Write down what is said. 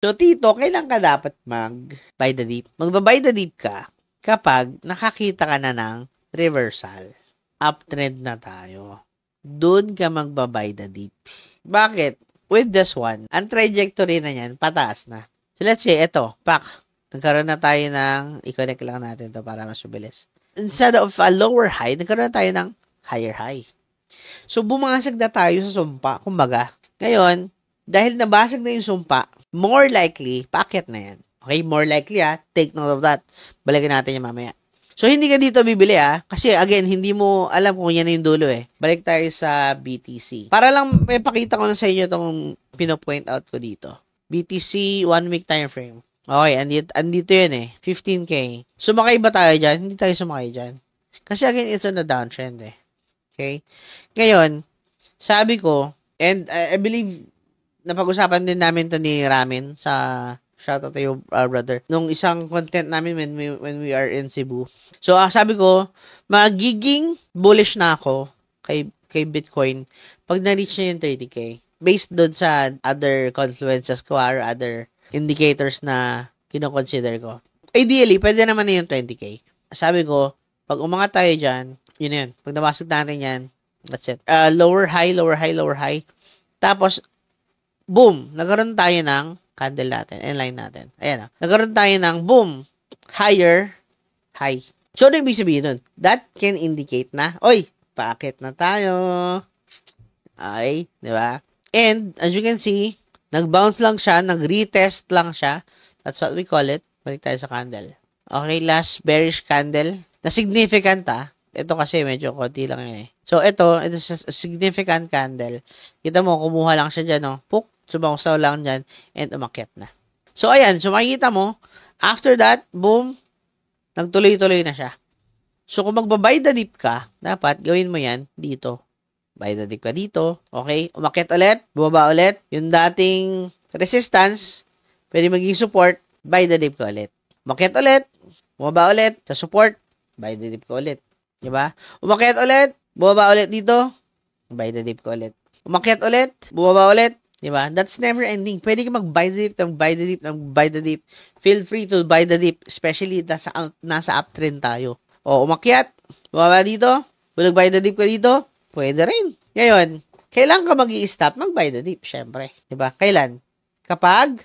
So, Tito, kailan ka dapat mag-buy the dip? Magba-buy the dip ka kapag nakakita ka na ng reversal. Uptrend na tayo. Doon ka magba-buy the dip. Bakit? With this one, ang trajectory na yan, pataas na. So, let's say, ito, nagkaroon na tayo ng, i-connect lang natin to para mas mabilis. Instead of a lower high, nagkaroon na tayo ng higher high. So, bumasag na tayo sa sumpa. Kumbaga, ngayon, dahil nabasag na yung sumpa, more likely, paakyat na yan. Okay, more likely take note of that. Balikan natin yung mamaya. So, hindi ka dito bibili kasi again, hindi mo alam kung yan na yung dulo Balik tayo sa BTC. Para lang may pakita ko na sa inyo itong pino-point out ko dito. BTC 1 week time frame. Okay, andito yun 15K. Sumakay ba tayo dyan? Hindi tayo sumakay dyan. Kasi again, it's on the downtrend Okay? Ngayon, sabi ko, and I believe napag-usapan din namin to ni Ramin sa shoutout to you, brother. Nung isang content namin when we are in Cebu. So, sabi ko, magiging bullish na ako kay Bitcoin pag na-reach na yung 30K. Based doon sa other confluences ko or other indicators na kinoconsider ko. Ideally, pwede naman na yung 20K. Sabi ko, pag umangat tayo dyan, yun yan. Pag nabasag natin yan, that's it. Lower high, lower high, lower high. Tapos, boom, nagkaroon tayo ng candle natin, line natin. Ayan nagkaroon tayo ng boom, higher, high. So, ano ibig sabihin nun? That can indicate na, oy, paakit na tayo. Ay, di ba? And, as you can see, nag-bounce lang siya, nag-retest lang siya. That's what we call it. Balik tayo sa candle. Okay, last bearish candle. Na significant Ito kasi medyo konti lang yun So, ito is a significant candle. Kita mo, kumuha lang siya dyan, Puk, sumangsaw lang dyan, and umakyat na. So, ayan. So, makikita mo, after that, boom, nagtuloy-tuloy na siya. So, kung magbabuy the dip ka, dapat gawin mo yan dito. Buy the dip ka dito. Okay? Umakyat ulit, bumaba ulit. Yung dating resistance, pwede maging support, buy the dip ka ulit. Umakyat ulit, bumaba ulit, sa support, buy the dip ka ulit. Diba? Umakyat ulit, bumaba ulit dito, buy the dip ka ulit. Umakyat ulit, bumaba ulit, diba? That's never ending. Pwede ka mag-buy the dip, buy the dip, buy the dip. Feel free to buy the dip, especially nasa uptrend tayo. O, umakyat, bumaba dito, kung buy the dip ka dito, pwede rin. Ngayon, kailan ka mag-i-stop? Mag-buy the dip, syempre. Diba? Kailan? Kapag